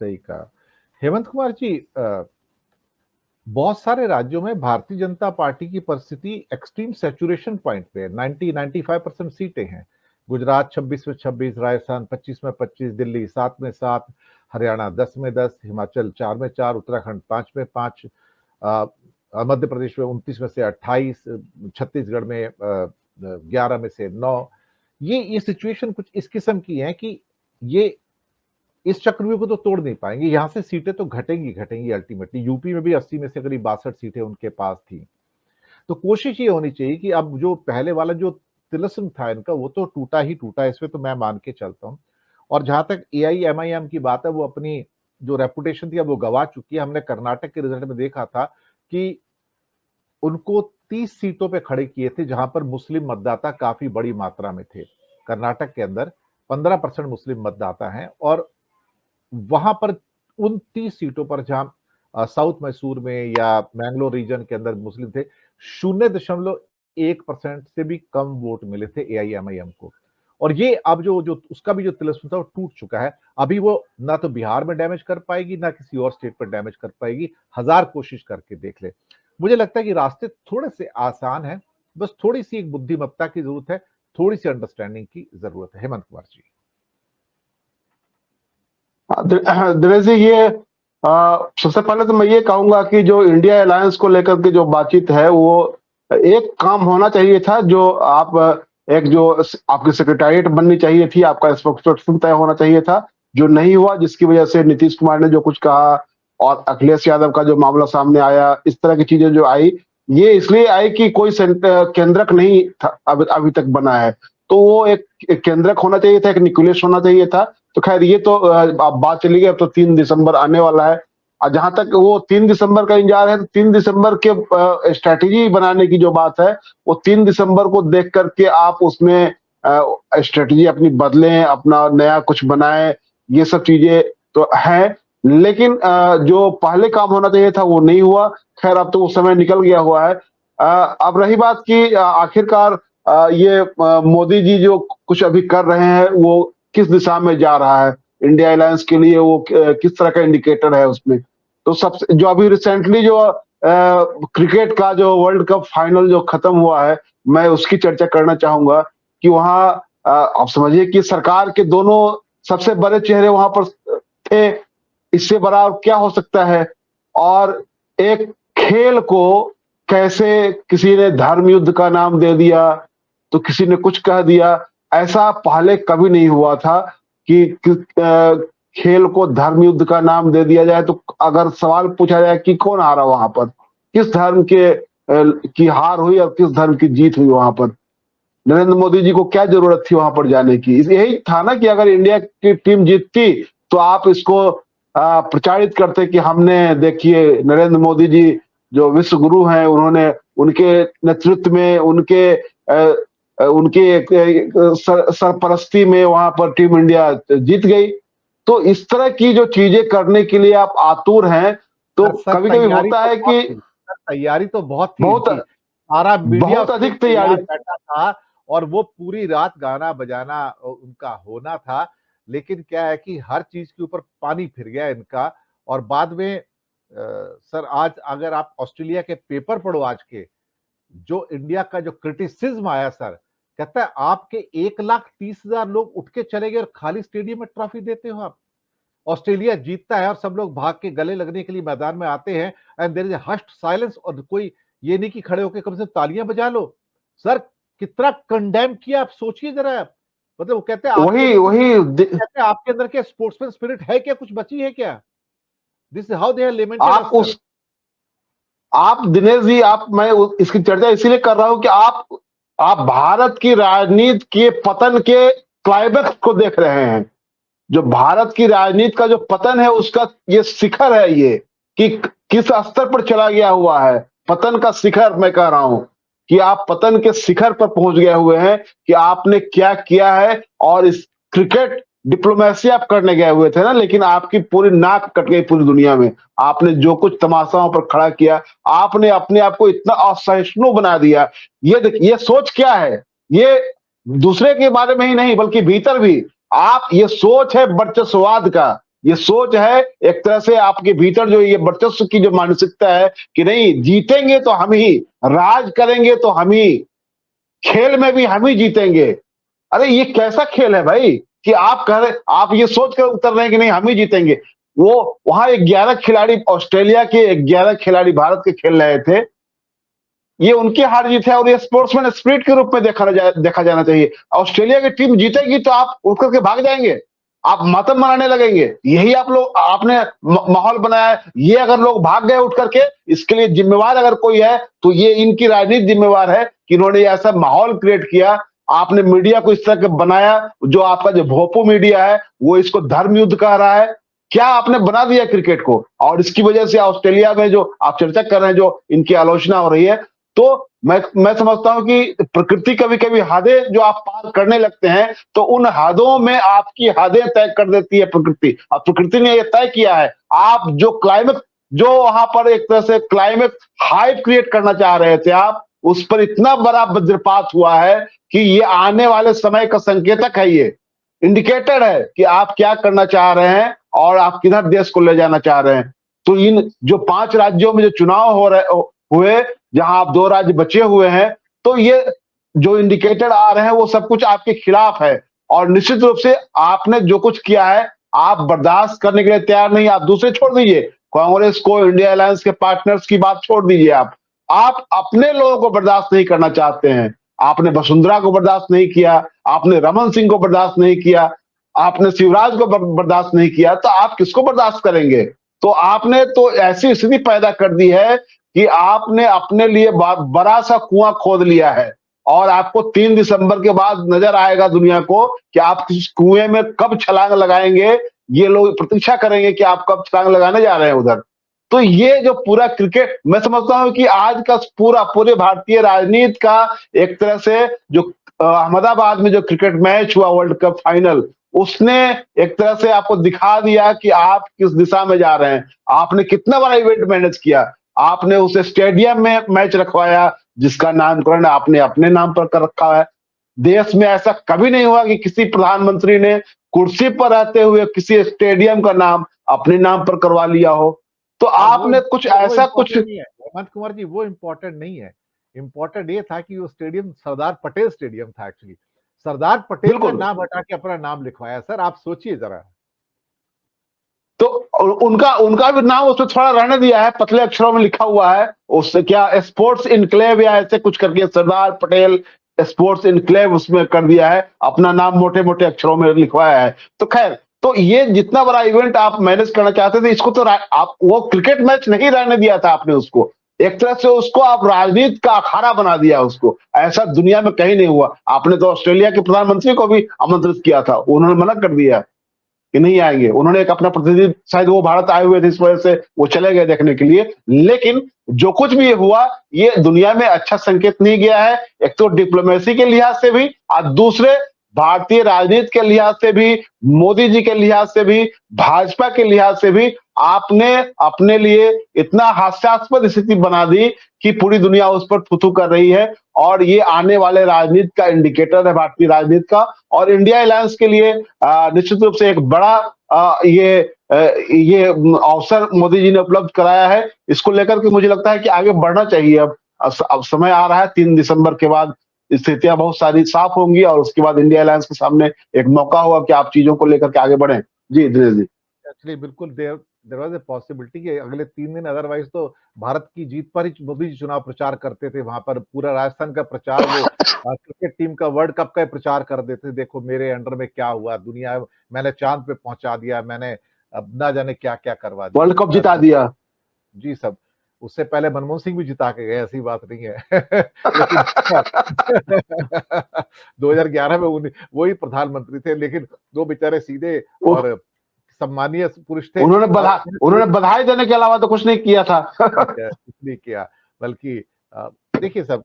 सही कहा। हेमंत कुमार जी, बहुत सारे राज्यों में भारतीय जनता पार्टी की परिस्थिति एक्सट्रीम सैचुरेशन पॉइंट पे है। 90-95% सीटें हैं। गुजरात 26 में 26, राजस्थान 25 में 25, दिल्ली 7 में 7, हरियाणा 10 में 10, हिमाचल 4 में 4, उत्तराखंड 5 में 5, मध्य प्रदेश में 29 में से 28, छत्तीसगढ़ में 11 में से 9। ये सिचुएशन कुछ इस किस्म की है कि ये इस चक्रव्यूह को तो तोड़ नहीं पाएंगे। यहां से सीटें तो घटेंगी घटेंगी अल्टीमेटली। यूपी में भी 80 में से करीब 62 सीटें उनके पास थी। तो कोशिश ये होनी चाहिए कि अब जो पहले वाला जो तिलिस्म था इनका, वो तो टूटा ही टूटा, इसमें तो मैं मान के चलता हूं। और जहां तक AIMIM की बात है, वो अपनी जो रेपुटेशन थी अब वो गवा चुकी है। हमने कर्नाटक के रिजल्ट में देखा था कि उनको 30 सीटों पे खड़े किए थे जहां पर मुस्लिम मतदाता काफी बड़ी मात्रा में थे। कर्नाटक के अंदर 15% मुस्लिम मतदाता हैं, और वहां पर उन 30 सीटों पर जहां साउथ मैसूर में या मैंगलोर रीजन के अंदर मुस्लिम थे, 0.1% से भी कम वोट मिले थे AIMIM को। और ये अब जो जो उसका भी जो तिलिस्म था वो टूट चुका है। अभी वो ना तो बिहार में डैमेज कर पाएगी, ना किसी और स्टेट पर डैमेज कर पाएगी, हजार कोशिश करके देख ले। मुझे लगता है कि रास्ते थोड़े से आसान हैं, बस थोड़ी सी एक बुद्धिमत्ता की जरूरत है, थोड़ी सी अंडरस्टैंडिंग की जरूरत है। हेमंत कुमार जी। दिनेश जी, ये सबसे पहले तो मैं ये कहूंगा कि जो इंडिया अलायंस को लेकर के जो बातचीत है, वो एक काम होना चाहिए था। जो आप एक जो आपकी सेक्रेटरीट बननी चाहिए थी, आपका स्पोक्सपर्सन तय होना चाहिए था, जो नहीं हुआ, जिसकी वजह से नीतीश कुमार ने जो कुछ कहा और अखिलेश यादव का जो मामला सामने आया, इस तरह की चीजें जो आई, ये इसलिए आई कि कोई केंद्रक नहीं था अभी तक बना है। तो वो एक केंद्रक होना चाहिए था, एक न्यूक्लियस होना चाहिए था। तो खैर, ये तो अब बात चली गई। अब तो 3 दिसंबर आने वाला है, और जहां तक वो 3 दिसंबर का इंतजार है, तो 3 दिसंबर के स्ट्रैटेजी बनाने की जो बात है, वो 3 दिसंबर को देख करके आप उसमें स्ट्रैटेजी अपनी बदलें, अपना नया कुछ बनाएं। ये सब चीजें तो है, लेकिन जो पहले काम होना चाहिए था वो नहीं हुआ। खैर, अब तो वो समय निकल गया हुआ है। अब रही बात की आखिरकार ये मोदी जी जो कुछ अभी कर रहे हैं, वो किस दिशा में जा रहा है इंडिया अलायंस के लिए, वो किस तरह का इंडिकेटर है उसमें। तो सबसे जो अभी रिसेंटली जो क्रिकेट का जो वर्ल्ड कप फाइनल जो खत्म हुआ है, मैं उसकी चर्चा करना चाहूंगा कि वहां आप समझिए कि सरकार के दोनों सबसे बड़े चेहरे वहां पर थे। इससे बड़ा और क्या हो सकता है। और एक खेल को कैसे किसी ने धर्म युद्ध का नाम दे दिया, तो किसी ने कुछ कह दिया। ऐसा पहले कभी नहीं हुआ था कि खेल को धर्म युद्ध का नाम दे दिया जाए। तो अगर सवाल पूछा जाए कि कौन हारा वहां पर, किस धर्म के की हार हुई और किस धर्म की जीत हुई वहां पर, नरेंद्र मोदी जी को क्या जरूरत थी वहां पर जाने की। यही था ना कि अगर इंडिया की टीम जीतती तो आप इसको प्रचारित करते कि हमने, देखिए, नरेंद्र मोदी जी जो विश्व गुरु हैं, उन्होंने उनके नेतृत्व में, उनके सरपरस्ती में वहां पर टीम इंडिया जीत गई। तो इस तरह की जो चीजें करने के लिए आप आतुर हैं, तो कभी कभी होता है कि तैयारी तो बहुत थी, सारा मीडिया बहुत अधिक तैयारी बैठा था, और वो पूरी रात गाना बजाना उनका होना था। लेकिन क्या है कि हर चीज के ऊपर पानी फिर गया इनका। और बाद में सर, आज अगर आप ऑस्ट्रेलिया के पेपर पढ़ो, आज के जो इंडिया का जो क्रिटिसिज्म आया सर, कहता है आपके 1,30,000 लोग उठ के चले गए और खाली स्टेडियम में ट्रॉफी देते हो आप। ऑस्ट्रेलिया जीतता है और सब लोग भाग के गले लगने के लिए मैदान में आते हैं, and there is a hushed silence, और कोई ये नहीं कि खड़े होकर कम से कम तालियां बजा लो। सर, कितना कंडेम किया आप सोचिए जरा। मतलब वो कहते हैं कहते हैं आपके अंदर क्या स्पोर्ट्समैन स्पिरिट है क्या, कुछ बची है क्या? This is how they are implemented. आप दिनेश जी, मैं इसकी चर्चा इसीलिए कर रहा हूं कि आप भारत की राजनीति के पतन के क्लाइमेक्स को देख रहे हैं। जो भारत की राजनीति का जो पतन है, उसका ये शिखर है, ये कि किस स्तर पर चला गया हुआ है। पतन का शिखर मैं कह रहा हूं कि आप पतन के शिखर पर पहुंच गए हुए हैं कि आपने क्या किया है। और इस क्रिकेट डिप्लोमेसी आप करने गए हुए थे ना, लेकिन आपकी पूरी नाक कट गई पूरी दुनिया में। आपने जो कुछ तमाशाओं पर खड़ा किया, आपने अपने आप को इतना असहिष्णु बना दिया। ये सोच क्या है, ये दूसरे के बारे में ही नहीं बल्कि भीतर भी आप, ये सोच है वर्चस्ववाद का, ये सोच है एक तरह से आपके भीतर जो ये वर्चस्व की जो मानसिकता है कि नहीं जीतेंगे तो हम ही, राज करेंगे तो हम ही, खेल में भी हम ही जीतेंगे। अरे ये कैसा खेल है भाई कि आप कह रहे, आप ये सोच कर उतर रहे हैं कि नहीं हम ही जीतेंगे। वो वहां 11 खिलाड़ी, ऑस्ट्रेलिया के 11 खिलाड़ी भारत के खेल रहे थे, ये उनकी हार जीत है और ये स्पोर्ट्समैन स्पिरिट के रूप में देखा जाना चाहिए। ऑस्ट्रेलिया की टीम जीतेगी तो आप उठ करके भाग जाएंगे, आप मातम मनाने लगेंगे, यही आप लोग आपने माहौल बनाया है। ये अगर लोग भाग गए उठ करके, इसके लिए जिम्मेवार अगर कोई है तो ये इनकी राजनीति जिम्मेवार है कि इन्होंने ऐसा माहौल क्रिएट किया। आपने मीडिया को इस तरह के बनाया, जो आपका जो भोपू मीडिया है वो इसको धर्म युद्ध कह रहा है। क्या आपने बना दिया क्रिकेट को, और इसकी वजह से ऑस्ट्रेलिया में जो आप चर्चा कर रहे हैं, जो इनकी आलोचना हो रही है, तो मैं समझता हूं कि प्रकृति कभी कभी हदें जो आप पार करने लगते हैं तो उन हदों में आपकी हदें तय कर देती है प्रकृति, और प्रकृति ने यह तय किया है। आप जो क्लाइमेक्स, जो वहां पर एक तरह से क्लाइमेक्स हाइप क्रिएट करना चाह रहे थे, आप उस पर इतना बड़ा वज्रपात हुआ है कि ये आने वाले समय का संकेतक है, ये इंडिकेटर है कि आप क्या करना चाह रहे हैं और आप किधर देश को ले जाना चाह रहे हैं। तो इन जो 5 राज्यों में जो चुनाव हुए, जहां आप 2 राज्य बचे हुए हैं, तो ये जो इंडिकेटर आ रहे हैं वो सब कुछ आपके खिलाफ है। और निश्चित रूप से आपने जो कुछ किया है आप बर्दाश्त करने के लिए तैयार नहीं। आप दूसरे छोड़ दीजिए, कांग्रेस को, इंडिया अलायंस के पार्टनर्स की बात छोड़ दीजिए, आप अपने लोगों को बर्दाश्त नहीं करना चाहते हैं। आपने वसुंधरा को बर्दाश्त नहीं किया, आपने रमन सिंह को बर्दाश्त नहीं किया, आपने शिवराज को बर्दाश्त नहीं किया, तो आप किसको बर्दाश्त करेंगे। तो आपने तो ऐसी स्थिति पैदा कर दी है कि आपने अपने लिए बड़ा सा कुआं खोद लिया है, और आपको 3 दिसंबर के बाद नजर आएगा दुनिया को कि आप किस कुएं में कब छलांग लगाएंगे। ये लोग प्रतीक्षा करेंगे कि आप कब छलांग लगाने जा रहे हैं उधर। तो ये जो पूरा क्रिकेट, मैं समझता हूं कि आज का पूरे भारतीय राजनीति का एक तरह से जो अहमदाबाद में जो क्रिकेट मैच हुआ, वर्ल्ड कप फाइनल, उसने एक तरह से आपको दिखा दिया कि आप किस दिशा में जा रहे हैं। आपने कितना बड़ा इवेंट मैनेज किया, आपने उस स्टेडियम में मैच रखवाया जिसका नामकरण आपने अपने नाम पर कर रखा है। देश में ऐसा कभी नहीं हुआ कि किसी प्रधानमंत्री ने कुर्सी पर रहते हुए किसी स्टेडियम का नाम अपने नाम पर करवा लिया हो। तो आपने कुछ ऐसा कुछ नहीं है हेमंत कुमार जी, वो इम्पोर्टेंट नहीं है। इम्पोर्टेंट ये था कि वो स्टेडियम सरदार पटेल स्टेडियम था। एक्चुअली सरदार पटेल का नाम हटा के अपना नाम लिखवाया। सर आप सोचिए जरा, तो उनका भी नाम उसमें थोड़ा रहने दिया है, पतले अक्षरों में लिखा हुआ है, उससे क्या स्पोर्ट्स इनक्लेव या ऐसे कुछ करके सरदार पटेल स्पोर्ट्स इनक्लेव उसमें कर दिया है, अपना नाम मोटे मोटे अक्षरों में लिखवाया है। तो खैर, तो ये जितना बड़ा इवेंट आप मैनेज करना चाहते थे, इसको तो आप वो क्रिकेट मैच नहीं रहने दिया था आपने उसको, एक तरह से उसको आप राजनीति का अखाड़ा बना दिया उसको। ऐसा दुनिया में कहीं नहीं हुआ। आपने तो ऑस्ट्रेलिया के प्रधानमंत्री को भी आमंत्रित किया था, उन्होंने मना कर दिया कि नहीं आएंगे। उन्होंने एक अपना प्रतिनिधि, शायद वो भारत आए हुए थे, इस वजह से वो चले गए देखने के लिए। लेकिन जो कुछ भी हुआ, ये दुनिया में अच्छा संकेत नहीं गया है, एक तो डिप्लोमेसी के लिहाज से भी, और दूसरे भारतीय राजनीति के लिहाज से भी, मोदी जी के लिहाज से भी, भाजपा के लिहाज से भी। आपने अपने लिए इतना हास्यास्पद स्थिति बना दी कि पूरी दुनिया उस पर थू-थू कर रही है, और ये आने वाले राजनीति का इंडिकेटर है, भारतीय राजनीति का। और इंडिया अलायंस के लिए निश्चित रूप से एक बड़ा ये अवसर मोदी जी ने उपलब्ध कराया है। इसको लेकर के मुझे लगता है कि आगे बढ़ना चाहिए। अब समय आ रहा है, 3 दिसंबर के बाद स्थितियां बहुत सारी साफ होंगी, और उसके बाद इंडिया अलायंस के सामने एक मौका होगा कि आप चीजों को लेकर के आगे बढ़ें। जी दिनेश जी, एक्चुअली बिल्कुल देयर वाज ए पॉसिबिलिटी कि अगले 3 दिन, अदरवाइज तो भारत की जीत पर ही मोदी जी चुनाव प्रचार करते थे। वहां पर पूरा राजस्थान का प्रचार, वो क्रिकेट टीम का वर्ल्ड कप का प्रचार कर देते, देखो मेरे अंडर में क्या हुआ, दुनिया मैंने चांद पे पहुंचा दिया, मैंने अब ना जाने क्या क्या करवा दिया, वर्ल्ड कप जिता दिया। जी सब। उससे पहले मनमोहन सिंह भी जिता के गए, ऐसी बात नहीं है। लेकिन 2011 में वही प्रधानमंत्री थे, लेकिन वो बेचारे सीधे और सम्मानीय पुरुष थे। उन्होंने बधाई देने के अलावा तो कुछ नहीं किया था। कुछ नहीं किया, बल्कि देखिए सब,